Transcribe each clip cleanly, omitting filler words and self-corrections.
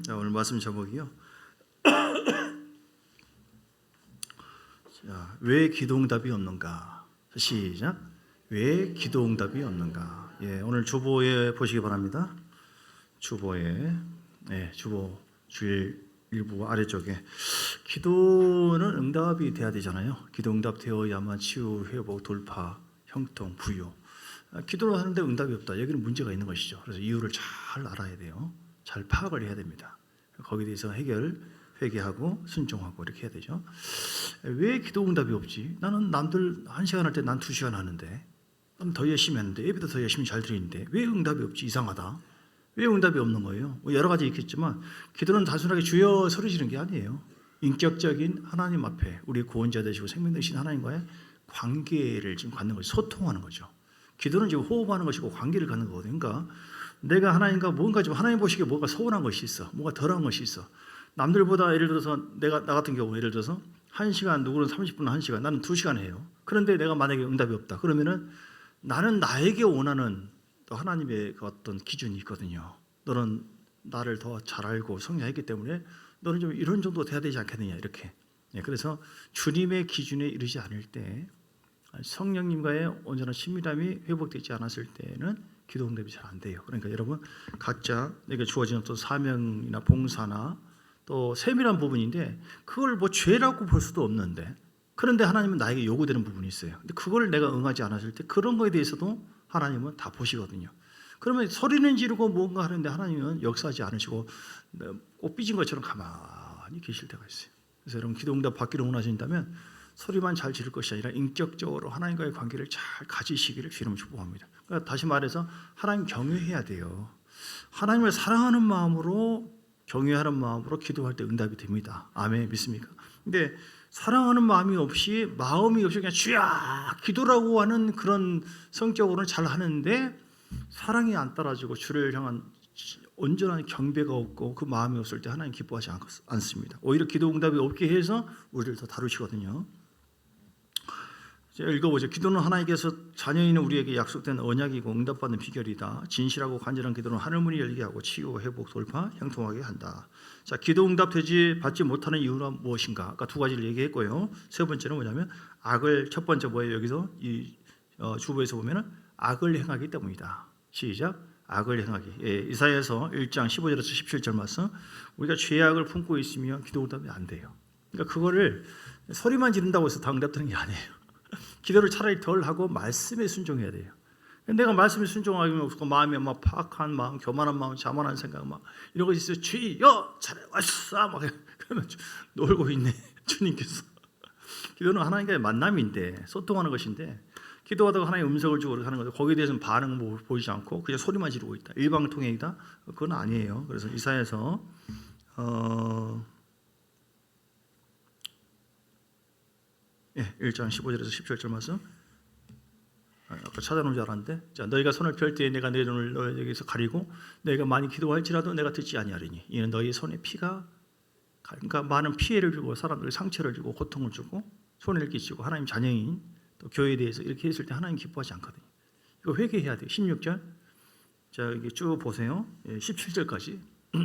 자, 오늘 말씀 제목이요. 자, 왜 기도응답이 없는가? 시작. 왜 기도응답이 없는가? 예, 오늘 주보에 보시기 바랍니다. 주보에, 주보 주일 일부 아래쪽에 기도는 응답이 돼야 되잖아요. 기도응답 되어야만 치유, 회복, 돌파, 형통, 부유. 기도를 하는데 응답이 없다. 여기는 문제가 있는 것이죠. 그래서 이유를 잘 알아야 돼요. 잘 파악을 해야 됩니다. 거기에 대해서 회개하고 순종하고 이렇게 해야 되죠. 왜 기도응답이 없지? 나는 남들 1시간 할 때 난 2시간 하는데, 더 열심히 하는데, 예배도 더 열심히 잘 드리는데 왜 응답이 없지? 이상하다. 왜 응답이 없는 거예요? 여러 가지 있겠지만 기도는 단순하게 주여 소리 지르는 게 아니에요. 인격적인 하나님 앞에 우리 구원자 되시고 생명 되신 하나님과의 관계를 지금 갖는 거죠. 소통하는 거죠. 기도는 지금 호흡하는 것이고 관계를 갖는 거거든요. 그러니까 내가 하나님과 뭔가 좀 하나님 보시기에 뭔가 서운한 것이 있어. 뭔가 덜한 것이 있어. 남들보다 예를 들어서 나 같은 경우 예를 들어서 1시간, 누구는 30분, 1시간, 나는 2시간 해요. 그런데 내가 만약에 응답이 없다. 그러면은 나는 나에게 원하는 또 하나님의 그 어떤 기준이 있거든요. 너는 나를 더 잘 알고 성장했기 때문에 너는 좀 이런 정도 돼야 되지 않겠느냐 이렇게. 그래서 주님의 기준에 이르지 않을 때, 성령님과의 온전한 친밀함이 회복되지 않았을 때는 기도 응답이 잘 안 돼요. 그러니까 여러분 각자 내게 주어진 어떤 사명이나 봉사나 또 세밀한 부분인데 그걸 뭐 죄라고 볼 수도 없는데, 그런데 하나님은 나에게 요구되는 부분이 있어요. 근데 그걸 내가 응하지 않았을 때 그런 거에 대해서도 하나님은 다 보시거든요. 그러면 소리는 지르고 뭔가 하는데 하나님은 역사하지 않으시고 꽃 삐진 것처럼 가만히 계실 때가 있어요. 그래서 여러분 기도 응답 받기를 원하신다면 소리만 잘 지를 것이 아니라 인격적으로 하나님과의 관계를 잘 가지시기를 주님은 축복합니다. 그러니까 다시 말해서 하나님 경외해야 돼요. 하나님을 사랑하는 마음으로, 경외하는 마음으로 기도할 때 응답이 됩니다. 아멘, 믿습니까? 근데 사랑하는 마음이 없이 그냥 주야 기도라고 하는 그런 성격으로는 잘 하는데 사랑이 안 따라지고 주를 향한 온전한 경배가 없고 그 마음이 없을 때 하나님 기뻐하지 않습니다. 오히려 기도 응답이 없게 해서 우리를 더 다루시거든요. 읽어보죠. 기도는 하나님께서 자녀인 우리에게 약속된 언약이고 응답받는 비결이다. 진실하고 간절한 기도는 하늘문이 열리게 하고 치유, 회복, 돌파, 형통하게 한다. 자, 기도 응답되지 받지 못하는 이유는 무엇인가? 아까 2가지를 얘기했고요. 세 번째는 뭐냐면 첫 번째 뭐예요? 여기서 이 주보에서 보면은 악을 행하기 때문이다. 시작. 악을 행하기. 이사야서 1장 15절에서 17절 말씀. 우리가 죄악을 품고 있으면 기도 응답이 안 돼요. 그러니까 그거를 소리만 지른다고 해서 다 응답되는 게 아니에요. 기도를 차라리 덜 하고 말씀에 순종해야 돼요. 내가 말씀에 순종하기 없고 마음이 막 파악한 마음, 교만한 마음, 자만한 생각 막 이런 것이 있어요. 주여 잘해 왔어 막 그러면 놀고 있네 주님께서. 기도는 하나님과의 만남인데 소통하는 것인데 기도하다가 하나님 음성을 주고 하는 건데 거기에 대해서는 반응 보이지 않고 그냥 소리만 지르고 있다. 일방통행이다. 그건 아니에요. 그래서 이사야서 1장 15절에서 17절 말씀. 아까 찾아놓은 줄 알았는데, 자, 너희가 손을 펼 때에 내가 내 눈을 너희에게서 가리고 너희가 많이 기도할지라도 내가 듣지 아니하리니 이는 너희 손에 피가, 그러니까 많은 피해를 주고 사람들에게 상처를 주고 고통을 주고 손해를 끼치고 하나님 자녀인 또 교회에 대해서 이렇게 했을 때 하나님 기뻐하지 않거든요. 이거 회개해야 돼요. 16절. 자, 여기 쭉 보세요. 17절까지.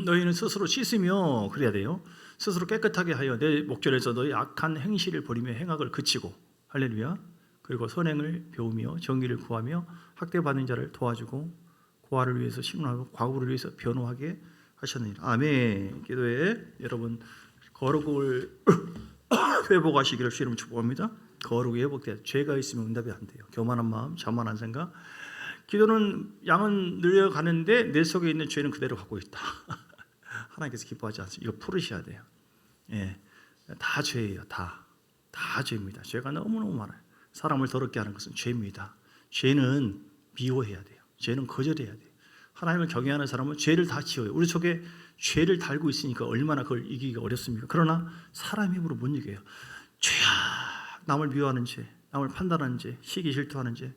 너희는 스스로 씻으며 그래야 돼요. 스스로 깨끗하게 하여 내 목전에서 너희 악한 행실을 버리며 행악을 그치고, 할렐루야. 그리고 선행을 배우며 정의를 구하며 학대받는 자를 도와주고 고아를 위해서 심문하고 과부를 위해서 변호하게 하셨느니라. 아멘. 기도에 여러분 거룩을 회복하시기를 주님 축복합니다. 거룩이 회복돼야 죄가 있으면 응답이 안 돼요. 교만한 마음, 자만한 생각. 기도는 양은 늘려가는데 내 속에 있는 죄는 그대로 갖고 있다. 하나님께서 기뻐하지 않습니다. 이거 풀으셔야 돼요. 다 죄예요. 다 죄입니다. 죄가 너무너무 많아요. 사람을 더럽게 하는 것은 죄입니다. 죄는 미워해야 돼요. 죄는 거절해야 돼요. 하나님을 경외하는 사람은 죄를 다 지어요. 우리 속에 죄를 달고 있으니까 얼마나 그걸 이기기가 어렵습니까? 그러나 사람 힘으로 못 이겨요. 죄야. 남을 미워하는 죄, 남을 판단하는 죄, 시기 질투하는 죄,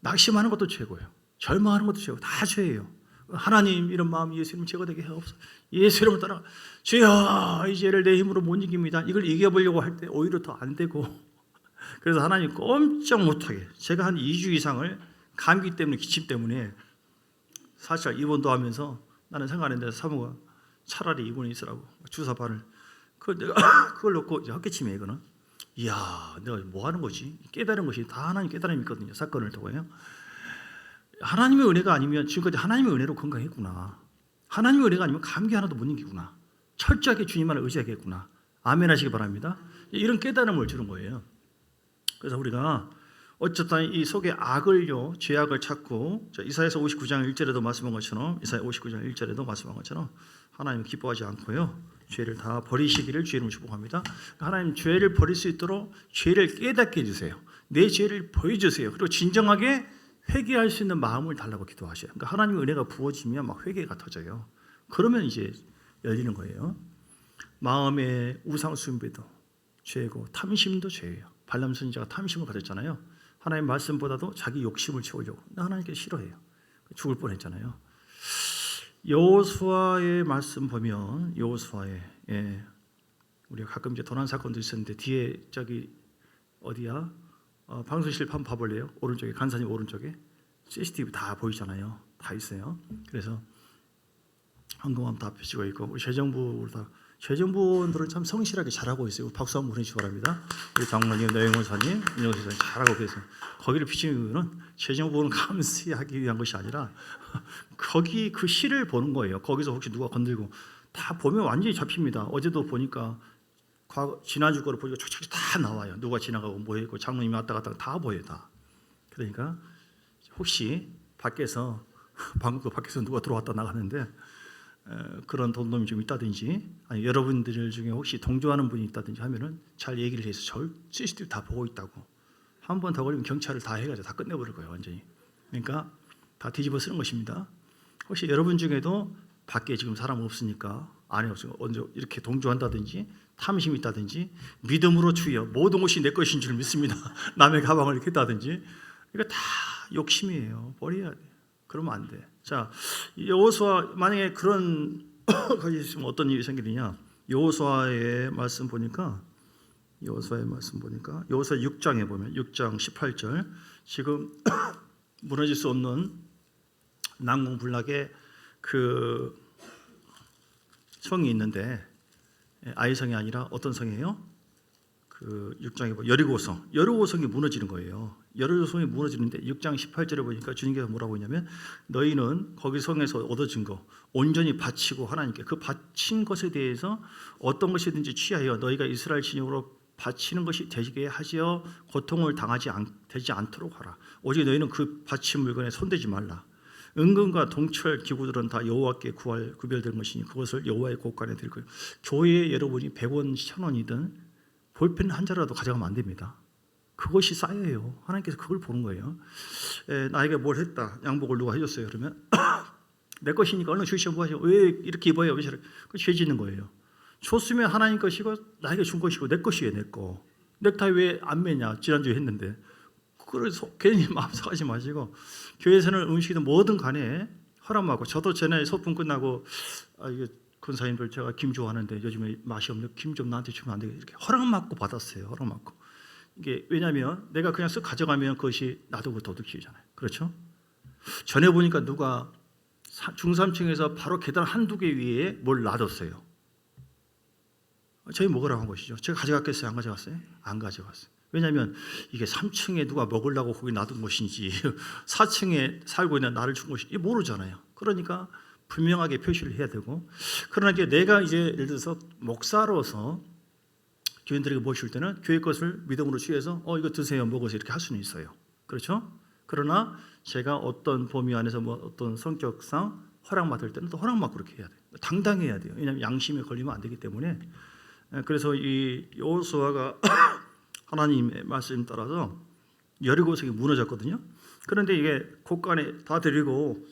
낙심하는 것도 죄고요. 절망하는 것도 죄고 다 죄예요. 하나님 이런 마음이 예수 이름 제거되게 하옵소서. 예수 이름을 따라 주여 이 죄를 내 힘으로 못 이깁니다. 이걸 이겨보려고 할 때 오히려 더 안 되고, 그래서 하나님 꼼짝 못하게, 제가 한 2주 이상을 감기 때문에 기침 때문에 사실 입원도 하면서 나는 생각하는데 사모가 차라리 이군에 있으라고 주사바를 내가 그걸 놓고 이제 헛개침해 이거는. 이야, 내가 뭐 하는 거지? 깨달은 것이 다 하나님 깨달음이 있거든요. 사건을 두고요. 하나님의 은혜가 아니면 지금까지 하나님의 은혜로 건강했구나. 하나님의 은혜가 아니면 감기 하나도 못 이기구나. 철저하게 주님만을 의지하겠구나. 아멘 하시기 바랍니다. 이런 깨달음을 주는 거예요. 그래서 우리가 어쨌든 이 속에 악을요, 죄악을 찾고, 이사야서 59장 1절에도 말씀한 것처럼, 이사야 59장 1절에도 말씀한 것처럼 하나님 기뻐하지 않고요, 죄를 다 버리시기를 주의 이름으로 축복합니다. 하나님 죄를 버릴 수 있도록 죄를 깨닫게 해주세요. 내 죄를 보여주세요. 그리고 진정하게 회개할 수 있는 마음을 달라고 기도하셔요. 그러니까 하나님의 은혜가 부어지면 막 회개가 터져요. 그러면 이제 열리는 거예요. 마음의 우상 숭배도 죄고 탐심도 죄예요. 발람 선지자가 탐심을 가졌잖아요. 하나님 말씀보다도 자기 욕심을 채우려고. 하나님께 싫어해요. 죽을 뻔했잖아요. 여호수아의 말씀 보면 여호수아의 우리가 가끔 이제 도난 사건도 있었는데 뒤에 저기 어디야? 방송실 한번 봐볼래요? 오른쪽에 간사님 오른쪽에 CCTV 다 보이잖아요. 다 있어요. 그래서 헌금함 다 펴지고 있고 우리 재정부원들은 참 성실하게 잘하고 있어요. 박수 한번 보내주시기 바랍니다. 우리 장로님, 노영호사님, 민영호사님 잘하고 계세요. 거기를 피치는 이유는 재정부원을 감시하기 위한 것이 아니라 거기 그 실을 보는 거예요. 거기서 혹시 누가 건들고 다 보면 완전히 잡힙니다. 어제도 보니까 지난주 거를 보니까 촉촉히 다 나와요. 누가 지나가고 뭐 했고 장로님이 왔다 갔다 다 보여요. 다. 그러니까 혹시 밖에서 방금 밖에서 누가 들어왔다 나가는데 그런 돈놈이 좀 있다든지 아니 여러분들 중에 혹시 동조하는 분이 있다든지 하면은 잘 얘기를 해서 저 CCTV 다 보고 있다고 한 번 더 걸리면 경찰을 다 해가지고 다 끝내버릴 거예요. 완전히. 그러니까 다 뒤집어 쓰는 것입니다. 혹시 여러분 중에도 밖에 지금 사람 없으니까 안에 없으니까 언제 이렇게 동조한다든지 탐심이 있다든지 믿음으로 주여 모든 것이 내 것인 줄 믿습니다. 남의 가방을 이렇게 했다든지 이거 다 욕심이에요. 버려야 돼. 그러면 안 돼. 자, 여호수아 만약에 그런 것이 있으면 어떤 일이 생기느냐? 여호수아의 말씀 보니까 여호수아 6장에 보면 6장 18절 지금 무너질 수 없는 난공불락의 그 성이 있는데 아이성이 아니라 어떤 성이에요? 그 6장에 보면 여리고성이 무너지는 거예요. 여리고성이 무너지는데 6장 18절에 보니까 주님께서 뭐라고 했냐면 너희는 거기 성에서 얻어진 거 온전히 바치고 하나님께 그 바친 것에 대해서 어떤 것이든지 취하여 너희가 이스라엘 진영으로 바치는 것이 되게 하시어 고통을 되지 않도록 하라. 오직 너희는 그 바친 물건에 손대지 말라. 은금과 동철 기구들은 다 여호와께 구별된 것이니 그것을 여호와의 곳간에 드릴 거예요. 교회에 여러분이 100원, 1000원이든 볼펜 한 자라도 가져가면 안 됩니다. 그것이 쌓여요. 하나님께서 그걸 보는 거예요. 나에게 뭘 했다. 양복을 누가 해줬어요. 그러면 내 것이니까 얼른 주시오. 뭐 하시오. 왜 이렇게 입어요? 그 죄 짓는 거예요. 줬으면 하나님 것이고 나에게 준 것이고 내 것이에요. 내 거. 넥타이 왜 안 매냐? 지난주에 했는데. 그래서 괜히 마음 상하지 마시고 교회에서는 음식이든 뭐든 간에 허락받고 저도 전에 소풍 끝나고 이게 권사님들 제가 김 좋아하는데 요즘에 맛이 없는 김 좀 나한테 주면 안 되겠다 이렇게 허락받고 받았어요. 허락받고 이게 왜냐하면 내가 그냥 쓱 가져가면 그것이 나도 그 도둑질이잖아요. 그렇죠? 전에 보니까 누가 중삼층에서 바로 계단 한두 개 위에 뭘 놔뒀어요. 저희 먹으라고 한 것이죠. 제가 가져갔겠어요? 안 가져갔어요? 안 가져갔어요. 왜냐하면 이게 3층에 누가 먹으려고 거기 놔둔 것인지 4층에 살고 있는 나를 준 것인지 모르잖아요. 그러니까 분명하게 표시를 해야 되고 그러나 이제 내가 이제 예를 들어서 목사로서 교인들에게 모실 때는 교회 것을 믿음으로 취해서 이거 드세요 먹으세요 이렇게 할 수는 있어요. 그렇죠? 그러나 제가 어떤 범위 안에서 뭐 어떤 성격상 허락받을 때는 또 허락받고 그렇게 해야 돼요. 당당해야 돼요. 왜냐하면 양심에 걸리면 안 되기 때문에. 그래서 이 여호수아가 하나님의 말씀 따라서 여리고성이 무너졌거든요. 그런데 이게 곳간에 다 드리고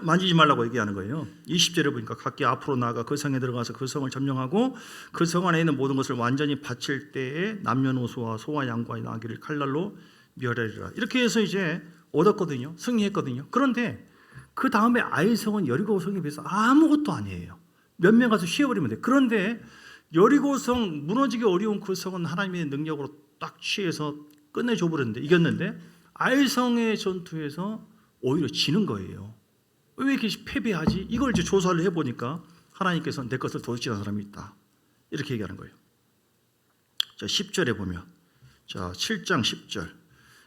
만지지 말라고 얘기하는 거예요. 20절에 보니까 각기 앞으로 나아가 그 성에 들어가서 그 성을 점령하고 그 성 안에 있는 모든 것을 완전히 바칠 때에 남녀노소와 소와 양과 나귀를 칼날로 멸하리라. 이렇게 해서 이제 얻었거든요. 승리했거든요. 그런데 그 다음에 아이성은 여리고성에 비해서 아무것도 아니에요. 몇 명 가서 쉬어버리면 돼요. 그런데 여리고성 무너지기 어려운 그 성은 하나님의 능력으로 딱 취해서 끝내줘 버렸는데 이겼는데 아이성의 전투에서 오히려 지는 거예요. 왜 이렇게 패배하지? 이걸 이제 조사를 해보니까 하나님께서 내 것을 도둑질한 사람이 있다. 이렇게 얘기하는 거예요. 자, 10절에 보면, 자, 7장 10절.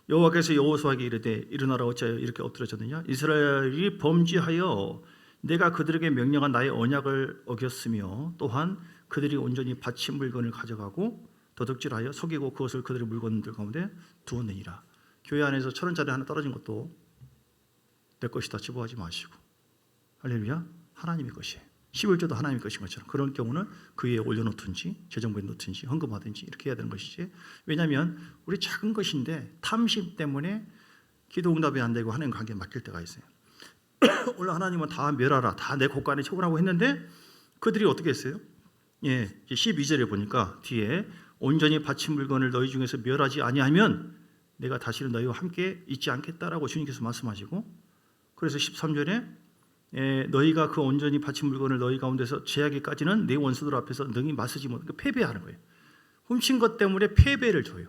여호와께서 여호수아에게 이르되 일어나라 어찌하여 이렇게 엎드러졌느냐? 이스라엘이 범죄하여 내가 그들에게 명령한 나의 언약을 어겼으며 또한 그들이 온전히 바친 물건을 가져가고 도둑질하여 속이고 그것을 그들의 물건들 가운데 두었느니라. 교회 안에서 1,000원짜리 하나 떨어진 것도 내 것이다 집어하지 마시고, 할렐루야, 하나님의 것이에요. 11조도 하나님의 것인 것처럼 그런 경우는 그 위에 올려놓든지 재정부에 놓든지 헌금하든지 이렇게 해야 되는 것이지. 왜냐하면 우리 작은 것인데 탐심 때문에 기도 응답이 안 되고 하나님 관계에 맡길 때가 있어요. 오늘 하나님은 다 멸하라, 다 내 곳간에 처분하고 했는데 그들이 어떻게 했어요? 예, 12절에 보니까 뒤에 온전히 바친 물건을 너희 중에서 멸하지 아니하면 내가 다시는 너희와 함께 있지 않겠다라고 주님께서 말씀하시고, 그래서 13절에 너희가 그 온전히 바친 물건을 너희 가운데서 제하기까지는 내 원수들 앞에서 능히 맞서지 못하고 패배하는 거예요. 훔친 것 때문에 패배를 줘요.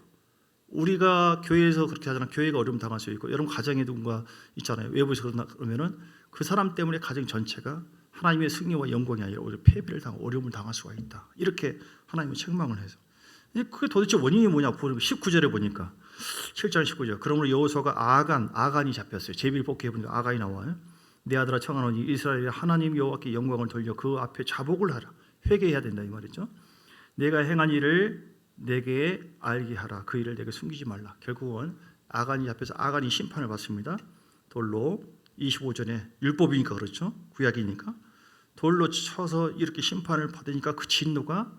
우리가 교회에서 그렇게 하잖아요. 교회가 어려움 당할 수 있고, 여러분 가정에 누군가 있잖아요. 외부에서 그러면은 그 사람 때문에 가정 전체가 하나님의 승리와 영광이 아니라 오히려 패배를 당하고 어려움을 당할 수가 있다. 이렇게 하나님의 책망을 해서. 그게 도대체 원인이 뭐냐? 19절에 보니까 7장 19절. 그러므로 여호수아가 아간이 잡혔어요. 제비를 뽑기 해보니까 아간이 나와요. 내 아들아 청하노니 이스라엘의 하나님 여호와께 영광을 돌려 그 앞에 자복을 하라. 회개해야 된다 이 말이죠. 내가 행한 일을 내게 알게 하라. 그 일을 내게 숨기지 말라. 결국은 아간이 잡혀서 아간이 심판을 받습니다. 돌로 25절에 율법이니까 그렇죠. 구약이니까 돌로 쳐서 이렇게 심판을 받으니까 그 진노가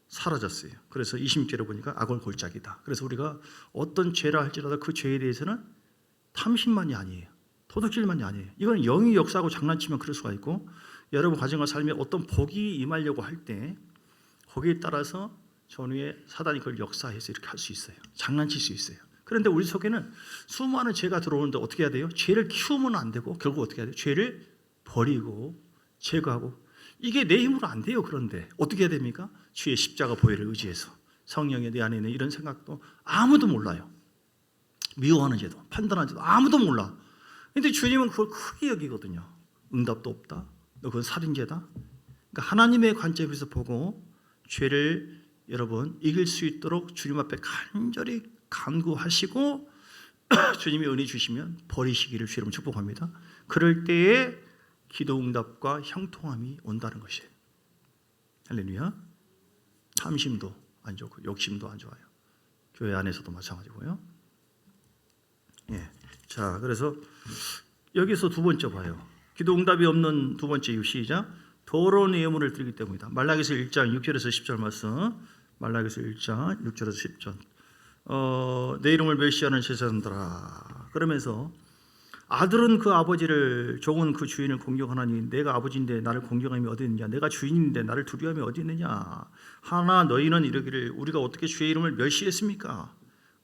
사라졌어요. 그래서 26절에 보니까 악을 골짜기다. 그래서 우리가 어떤 죄라 할지라도 그 죄에 대해서는 탐심만이 아니에요. 도둑질만이 아니에요. 이건 영의 역사하고 장난치면 그럴 수가 있고, 여러분 가정과 삶에 어떤 복이 임하려고 할 때 거기에 따라서 전후에 사단이 그걸 역사해서 이렇게 할 수 있어요. 장난칠 수 있어요. 그런데 우리 속에는 수많은 죄가 들어오는데 어떻게 해야 돼요? 죄를 키우면 안 되고 결국 어떻게 해야 돼요? 죄를 버리고 제거하고. 이게 내 힘으로 안 돼요. 그런데 어떻게 해야 됩니까? 주의 십자가 보혈을 의지해서. 성령의 내 안에 있는 이런 생각도 아무도 몰라요. 미워하는지도 판단하는지도 아무도 몰라. 그런데 주님은 그걸 크게 여기거든요. 응답도 없다. 너 그건 살인죄다. 그러니까 하나님의 관점에서 보고 죄를 여러분 이길 수 있도록 주님 앞에 간절히 간구하시고 주님이 은혜 주시면 버리시기를 주 여러분 축복합니다. 그럴 때에 기도 응답과 형통함이 온다는 것이에요. 할렐루야. 탐심도 안 좋고 욕심도 안 좋아요. 교회 안에서도 마찬가지고요. 예. 자, 그래서 여기서 두 번째 봐요. 기도 응답이 없는 두 번째 이유 시작. 더러운 예물을 드리기 때문이다. 말라기서 1장 6절에서 10절 말씀. 말라기서 1장 6절에서 10절. 내 이름을 멸시하는 제사장들아. 그러면서 아들은 그 아버지를, 종은 그 주인을 공경하나니 내가 아버지인데 나를 공경함이 어디 있느냐? 내가 주인인데 나를 두려움이 어디 있느냐? 하나 너희는 이르기를 우리가 어떻게 주의 이름을 멸시했습니까?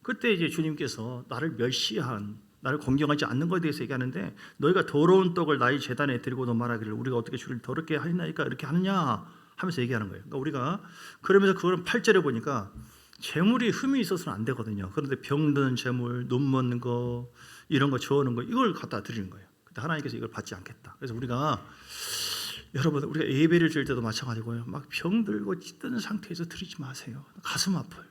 그때 이제 주님께서 나를 멸시한, 나를 공경하지 않는 것에 대해서 얘기하는데, 너희가 더러운 떡을 나의 제단에 드리고도 말하기를 우리가 어떻게 주를 더럽게 하였나이까 이렇게 하느냐 하면서 얘기하는 거예요. 그러니까 우리가 그러면서 그거는 8절에 보니까 재물이 흠이 있어서는 안 되거든요. 그런데 병든 재물, 눈 먹는 거, 이런 거 저어는 거, 이걸 갖다 드리는 거예요. 근데 하나님께서 이걸 받지 않겠다. 그래서 우리가 여러분 우리가 예배를 드릴 때도 마찬가지고요. 막 병들고 찌든 상태에서 드리지 마세요. 가슴 아파요.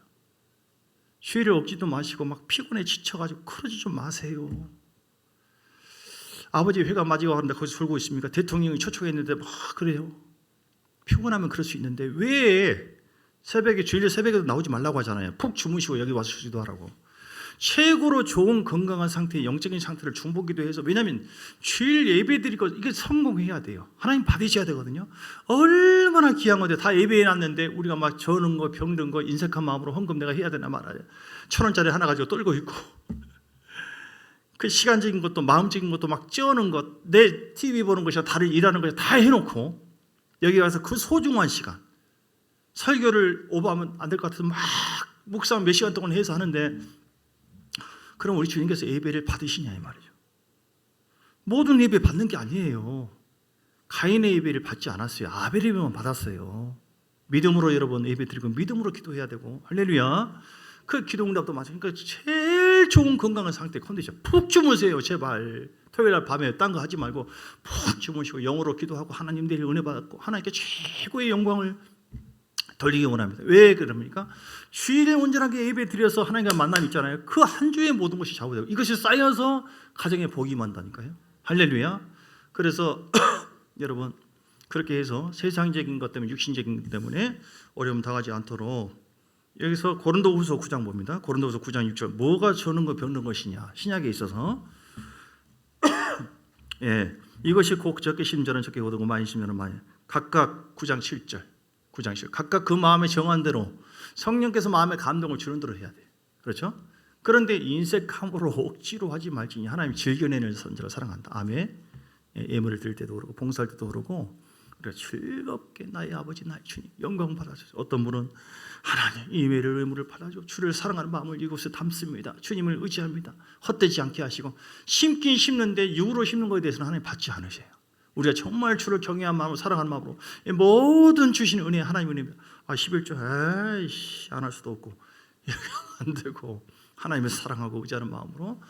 죄를 없지도 마시고 막 피곤해 지쳐가지고 그러지 좀 마세요. 아버지 회가 맞이고 하는데 거기서 졸고 있습니까? 대통령이 초청했는데 막 그래요. 피곤하면 그럴 수 있는데 왜 새벽에, 주일 새벽에도 나오지 말라고 하잖아요. 푹 주무시고 여기 와서 기도하라고. 최고로 좋은 건강한 상태, 영적인 상태를 중보기도 해서, 왜냐하면 주일 예배 드리고 이게 성공해야 돼요. 하나님 받으셔야 되거든요. 얼마나 귀한 건데 다 예배해놨는데 우리가 막 저는 거, 병든 거, 인색한 마음으로 헌금 내가 해야 되나 말아요. 1,000원짜리 하나 가지고 떨고 있고 그 시간적인 것도 마음적인 것도 막 찌우는 것, 내 TV 보는 것이나 다른 일하는 것이나 다 해놓고 여기 가서 그 소중한 시간, 설교를 오버하면 안 될 것 같아서 막 묵상 몇 시간 동안 해서 하는데, 그럼 우리 주님께서 예배를 받으시냐 이 말이죠. 모든 예배 받는 게 아니에요. 가인의 예배를 받지 않았어요. 아벨의 예배만 받았어요. 믿음으로 여러분 예배 드리고 믿음으로 기도해야 되고, 할렐루야. 그 기도 응답도 마찬가지니까 제일 제일 좋은 건강한 상태 컨디션. 푹 주무세요 제발. 토요일 날 밤에 딴 거 하지 말고 푹 주무시고 영어로 기도하고 하나님 내일 은혜 받고 하나님께 최고의 영광을 돌리기 원합니다. 왜 그럽니까? 주일에 온전하게 예배 드려서 하나님과 만남 있잖아요. 그 한 주의 모든 것이 좌우되고 이것이 쌓여서 가정에 복이 임한다니까요. 할렐루야. 그래서 여러분 그렇게 해서 세상적인 것 때문에 육신적인 것 때문에 어려움 당하지 않도록 여기서 고린도후서 9장 봅니다. 고린도후서 9장 6절 뭐가 저는 거 병든 것이냐 신약에 있어서 예, 이것이 곧 적게 심전은 적게 거두고 많이 심전은 많이 각각 9장 7절 9장 7절 각각 그 마음에 정한 대로 성령께서 마음에 감동을 주는 대로 해야 돼요. 그렇죠? 그런데 인색함으로 억지로 하지 말지니 하나님이 즐겨내는 선지를 사랑한다. 아멘. 예물을 드릴 때도 그러고 봉사할 때도 그러고 그래서 즐겁게 나의 아버지 나의 주님 영광 받아주세요. 어떤 분은 하나님 이 예물을 받아줘 주를 사랑하는 마음을 이곳에 담습니다. 주님을 의지합니다. 헛되지 않게 하시고 심긴 심는데 육으로 심는 것에 대해서는 하나님 받지 않으세요. 우리가 정말 주를 경외한 마음으로 사랑하는 마음으로 모든 주신 은혜 하나님 은혜입니다. 11조 에이씨 안 할 수도 없고 이렇게 하면 안 되고 하나님을 사랑하고 의지하는 마음으로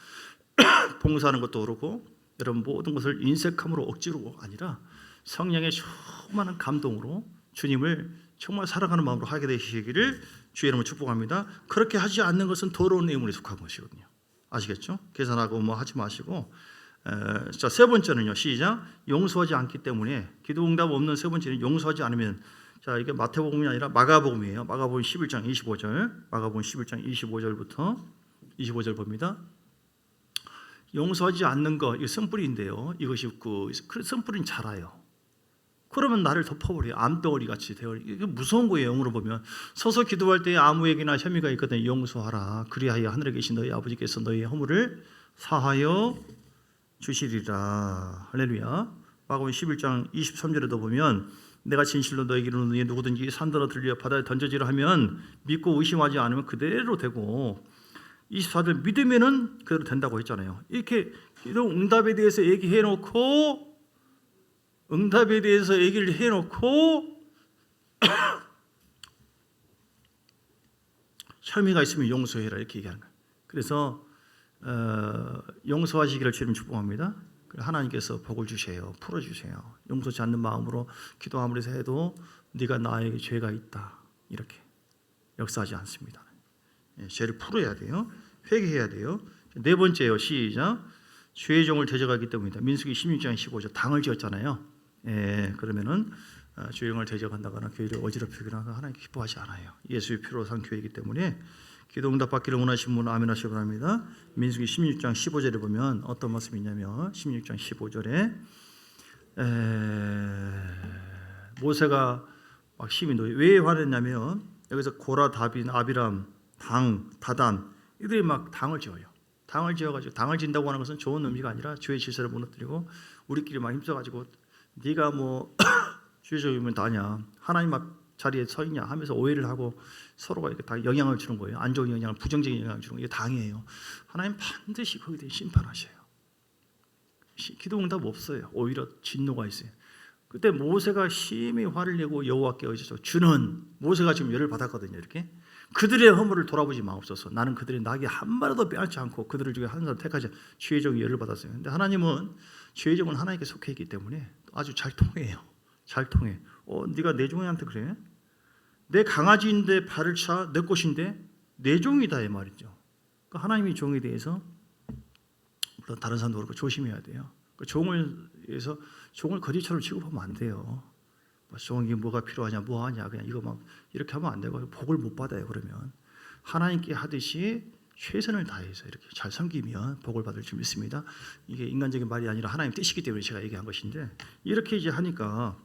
봉사하는 것도 그렇고 여러분 모든 것을 인색함으로 억지로 아니라 성령의 수많은 감동으로 주님을 정말 사랑하는 마음으로 하게 되시기를 주의 이름으로 축복합니다. 그렇게 하지 않는 것은 더러운 예물에 속한 것이거든요. 아시겠죠? 계산하고 뭐 하지 마시고 자, 세 번째는요. 시작. 용서하지 않기 때문에 기도 응답 없는 세 번째는 용서하지 않으면 자, 이게 마태복음이 아니라 마가복음이에요. 마가복음 11장 25절. 마가복음 11장 25절부터 25절 봅니다. 용서하지 않는 거 이거 쓴뿌리인데요. 이것이 그 쓴뿌리는 자라요. 그러면 나를 덮어버려요. 암덩어리 같이 되어. 이게 무서운 거예요. 영으로 보면 서서 기도할 때 아무에게나 혐의가 있거든 용서하라. 그리하여 하늘에 계신 너희 아버지께서 너희의 허물을 사하여 주시리라. 할렐루야. 마가복음 11장 23절에도 보면 내가 진실로 너에게 이르노니 누구든지 산더러 들려 바다에 던져지라 하면 믿고 의심하지 않으면 그대로 되고 24절 믿으면은 그대로 된다고 했잖아요. 이렇게 응답에 대해서 얘기해 놓고 응답에 대해서 얘기를 해 놓고 혐의가 있으면 용서해라 이렇게 얘기하는 거예요. 그래서 용서하시기를 주님 축복합니다. 하나님께서 복을 주세요. 풀어주세요. 용서치 않는 마음으로 기도 아무리 해도 네가 나에게 죄가 있다 이렇게 역사하지 않습니다. 죄를 풀어야 돼요. 회개해야 돼요. 네 번째요. 시작. 죄의 종을 대적하기 때문이다. 민수기 16장 15절 당을 지었잖아요. 그러면은 죄의 종을 대적한다거나 교회를 어지럽히거나 하나님 기뻐하지 않아요. 예수의 피로 산 교회이기 때문에 기도 응답 받기를 원하시는 분은 아멘 하시기 바랍니다. 민수기 16장 15절에 보면 어떤 말씀이 있냐면 16장 15절에 모세가 막 심히 왜 화냈냐면 여기서 고라, 다빈, 아비람, 당, 다단 이들이 막 당을 지어요. 당을 지어가지고 당을 진다고 하는 것은 좋은 의미가 아니라 주의 질서를 무너뜨리고 우리끼리 막 힘써가지고 네가 뭐 주의적이면 다냐 하나님 앞 자리에 서 있냐 하면서 오해를 하고 서로가 이렇게 다 영향을 주는 거예요. 안 좋은 영향을 부정적인 영향을 주는 게 당이에요. 하나님 반드시 거기에 대해 심판하셔요. 기도 응답 없어요. 오히려 진노가 있어요. 그때 모세가 심히 화를 내고 여호와께 의지해서 주는 모세가 지금 열을 받았거든요. 이렇게 그들의 허물을 돌아보지 마옵소서. 나는 그들의 낙이 한 마리도 빼앗지 않고 그들을 중에 한 사람 택하지 죄의 종이 열을 받았어요. 근데 하나님은 죄의 종은 하나님께 속해 있기 때문에 아주 잘 통해요. 잘 통해. 네가 내 종한테 그래? 내 강아지인데 발을 차 내 것인데 내 종이다 이 말이죠. 그러니까 하나님이 종에 대해서 물론 다른 사람도 그렇고 조심해야 돼요. 그 종을 위해서 종을 거지처럼 취급하면 안 돼요. 종이 뭐가 필요하냐, 뭐 하냐, 그냥 이거 막 이렇게 하면 안 되고 복을 못 받아요. 그러면 하나님께 하듯이 최선을 다해서 이렇게 잘 섬기면 복을 받을 줄 믿습니다. 이게 인간적인 말이 아니라 하나님 뜻이기 때문에 제가 얘기한 것인데 이렇게 이제 하니까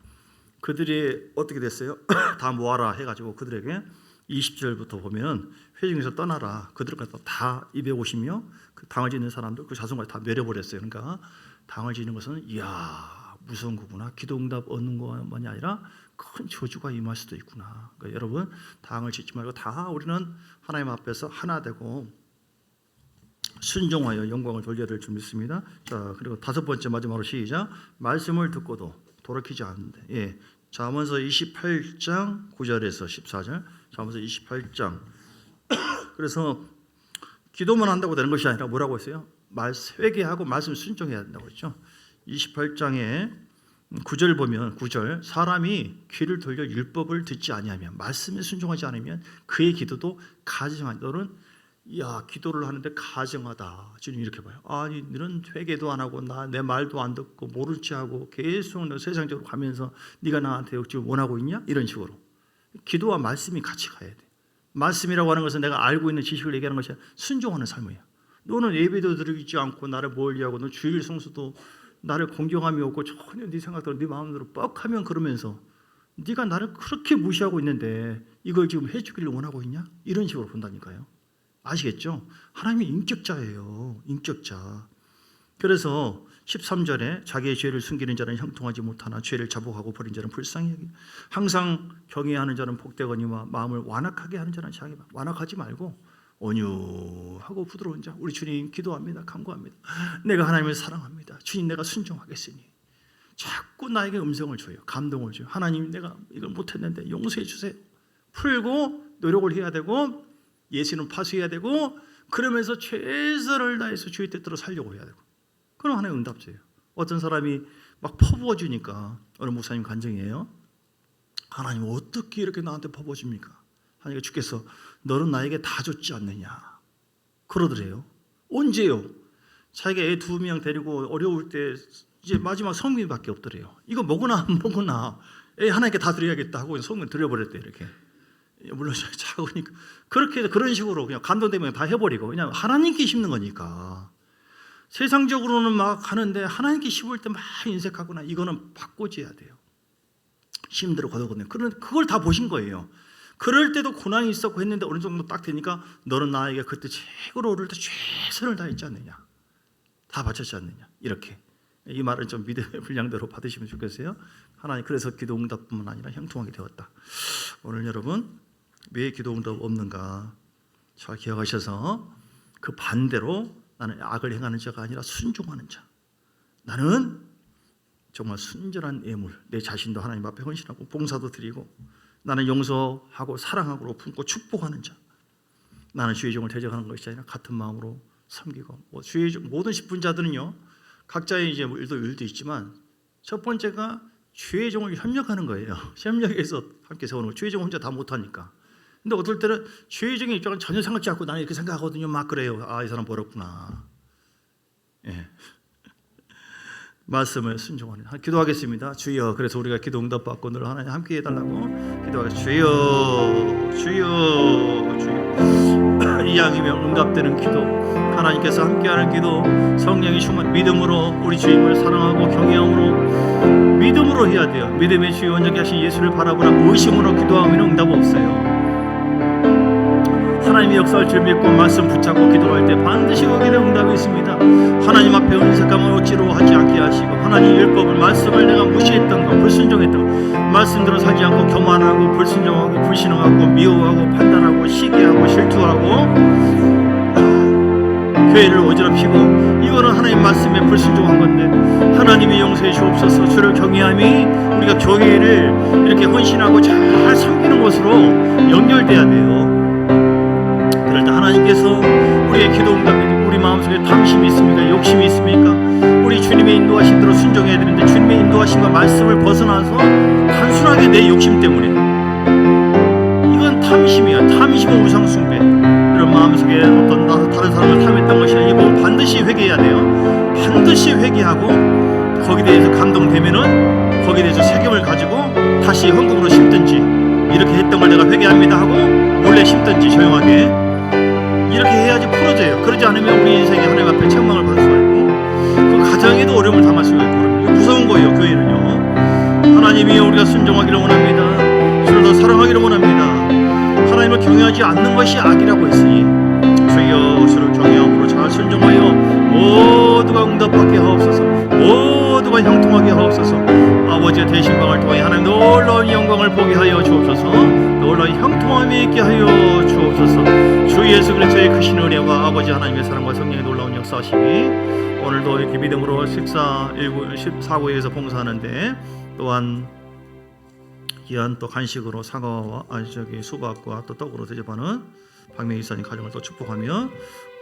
그들이 어떻게 됐어요? 다 모아라 해가지고 그들에게 20절부터 보면 회중에서 떠나라. 그들을 갖다 다 250명 그 당을 짓는 사람들 그 자손까지 다 멸해버렸어요. 그러니까 당을 짓는 것은 이야 무서운 거구나. 기도응답 얻는 것만이 아니라 큰 저주가 임할 수도 있구나. 그러니까 여러분 당을 짓지 말고 다 우리는 하나님 앞에서 하나 되고 순종하여 영광을 돌려야 될 줄 믿습니다. 자 그리고 다섯 번째 마지막으로 시작. 말씀을 듣고도 돌이키지 않는데. 예. 잠언서 28장 9절에서 14절. 잠언서 28장. 그래서 기도만 한다고 되는 것이 아니라 뭐라고 했어요? 회개하고 말씀 순종해야 된다고 했죠. 28장에 9절 보면 9절 사람이 귀를 돌려 율법을 듣지 아니하면 말씀에 순종하지 않으면 그의 기도도 가증하니 너는 기도를 하는데 가증하다. 주님 이렇게 봐요. 아니 너는 회개도 안 하고 내 말도 안 듣고 모른 체 하고 계속 너 세상적으로 가면서 네가 나한테 지금 원하고 있냐? 이런 식으로 기도와 말씀이 같이 가야 돼. 말씀이라고 하는 것은 내가 알고 있는 지식을 얘기하는 것이 아니라 순종하는 삶이야. 너는 예배도 드리지 않고 나를 멀리하고 너 주일 성수도 나를 공경함이 없고 전혀 네 생각대로 네 마음대로 뻑하면 그러면서 네가 나를 그렇게 무시하고 있는데 이걸 지금 해주기를 원하고 있냐? 이런 식으로 본다니까요. 아시겠죠? 하나님이 인격자예요. 인격자. 그래서 13절에 자기의 죄를 숨기는 자는 형통하지 못하나 죄를 자복하고 버린 자는 불쌍히 여기니 항상 경외하는 자는 복되거니와 마음을 완악하게 하는 자는 자기 완악하지 말고 온유하고 부드러운 자. 우리 주님 기도합니다. 간구합니다. 내가 하나님을 사랑합니다. 주님 내가 순종하겠으니 자꾸 나에게 음성을 줘요. 감동을 줘요. 하나님 내가 이걸 못했는데 용서해 주세요. 풀고 노력을 해야 되고 예수는 파수해야 되고 그러면서 최선을 다해서 주의 뜻대로 살려고 해야 되고 그럼 하나님 응답줘요. 어떤 사람이 막 퍼부어 주니까 어느 목사님 간증이에요. 하나님 어떻게 이렇게 나한테 퍼부어 줍니까? 하나님께 주께서 너는 나에게 다 줬지 않느냐 그러더래요. 언제요? 자기가 애 2명 데리고 어려울 때 이제 마지막 성금밖에 없더래요. 이거 먹으나 안 먹으나 애 하나님께 다 드려야겠다 하고 성금 드려버렸대. 이렇게 물론 작으니까 그렇게 그런 식으로 그냥 감동되면 다 해버리고 그냥 하나님께 심는 거니까. 세상적으로는 막 하는데 하나님께 심을 때 막 인색하거나 이거는 바꿔줘야 돼요. 심대로 거두거든요. 그런데 그걸 다 보신 거예요. 그럴 때도 고난이 있었고 했는데 어느 정도 딱 되니까 너는 나에게 그때 최고로 오를 때 최선을 다했지 않느냐, 다 바쳤지 않느냐. 이렇게 이 말을 좀 믿음의 분량대로 받으시면 좋겠어요. 하나님 그래서 기도 응답뿐만 아니라 형통하게 되었다. 오늘 여러분 왜 기도 응답 없는가 잘 기억하셔서 그 반대로 나는 악을 행하는 자가 아니라 순종하는 자. 나는 정말 순전한 예물, 내 자신도 하나님 앞에 헌신하고 봉사도 드리고 나는 용서하고 사랑하고 품고 축복하는 자. 나는 주의 종을 대적하는 것이 아니라 같은 마음으로 섬기고 주의 종 모든 십분자들은요 각자의 이제 일도 있지만 첫 번째가 주의 종을 협력하는 거예요. 협력해서 함께 세우는 거. 주의 종 혼자 다 못하니까. 근데 어떨 때는 주의 종의 입장은 전혀 생각지 않고 나는 이렇게 생각하거든요. 막 그래요. 아, 이 사람 버렸구나. 예. 말씀을 순종하는. 기도하겠습니다. 주여. 그래서 우리가 기도 응답 받고 늘 하나님 함께 해달라고 기도하겠습니다. 주여, 주여, 주여. 이왕이면 응답되는 기도, 하나님께서 함께하는 기도, 성령이 충만 믿음으로 우리 주님을 사랑하고 경외함으로 믿음으로 해야 돼요. 믿음의 주요 원자께 하신 예수를 바라보나 의심으로 기도하면 응답 없어요. 하나님의 역사를 줄 믿고 말씀 붙잡고 기도할 때 반드시 거기에 응답이 있습니다. 하나님 앞에 은색감을 억지로 하지 않게 하시고 하나님 율법을 말씀을 내가 무시했던 거 불순종했던 거 말씀대로 살지 않고 교만하고 불순종하고 불신앙하고 미워하고 판단하고 시기하고 실투하고 교회를 어지럽히고 이거는 하나님 말씀에 불순종한 건데 하나님이 용서해 주옵소서. 주를 경외함이 우리가 교회를 이렇게 헌신하고 잘 섬기는 것으로 연결돼야 돼요. 그럴 때 하나님께서 우리의 기도 응답에도 우리 마음속에 탐심이 있습니까? 욕심이 있습니까? 우리 주님의 인도하신 대로 순종해야 되는데 주님의 인도하심과 말씀을 벗어나서 단순하게 내 욕심 때문에 이건 탐심이야. 탐심은 우상숭배. 이런 마음속에 어떤 다른 사람을 탐했던 것이 아니고 반드시 회개해야 돼요. 반드시 회개하고 거기에 대해서 감동되면은 거기에 대해서 책임을 가지고 다시 헌금으로 심든지 이렇게 했던 걸 내가 회개합니다 하고 몰래 심든지 조용하게 이렇게 해야지 풀어져요. 그러지 않으면 우리 인생에 하나님 앞에 책망을 받을 수가 있고 그 가정에도 어려움을 담을 수가 있고 이거 무서운 거예요. 교회는요. 하나님이 우리가 순종하기를 원합니다. 주를 더 사랑하기를 원합니다. 하나님을 경외하지 않는 것이 악이라고 했으니 주여 주를 경외함으로 잘 순종하여 모두가 응답받게 하옵소서. 모두가 형통하게 하옵소서. 아버지의 대신방을 통해 하나님 놀라운 영광을 보게 하여 주옵소서. 놀라운 형통함이 있게 하여 주옵소서. 주 예수 그리스도의 크신 은혜와 아버지 하나님의 사랑과 성령의 놀라운 역사하심이 오늘도 이렇게 믿음으로 14구에서 봉사하는데 또한 귀한 또 간식으로 사과와 수박과 또 떡으로 대접하는 박명희 이사님 가정을 또 축복하며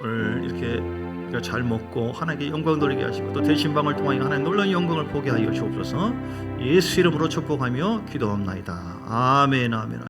오늘 이렇게 우리가 잘 먹고 하나님께 영광 돌리게 하시고 또 대신방을 통하여 하나님 놀라운 영광을 보게 하여 주옵소서. 예수 이름으로 축복하며 기도합나이다. 아멘 아멘.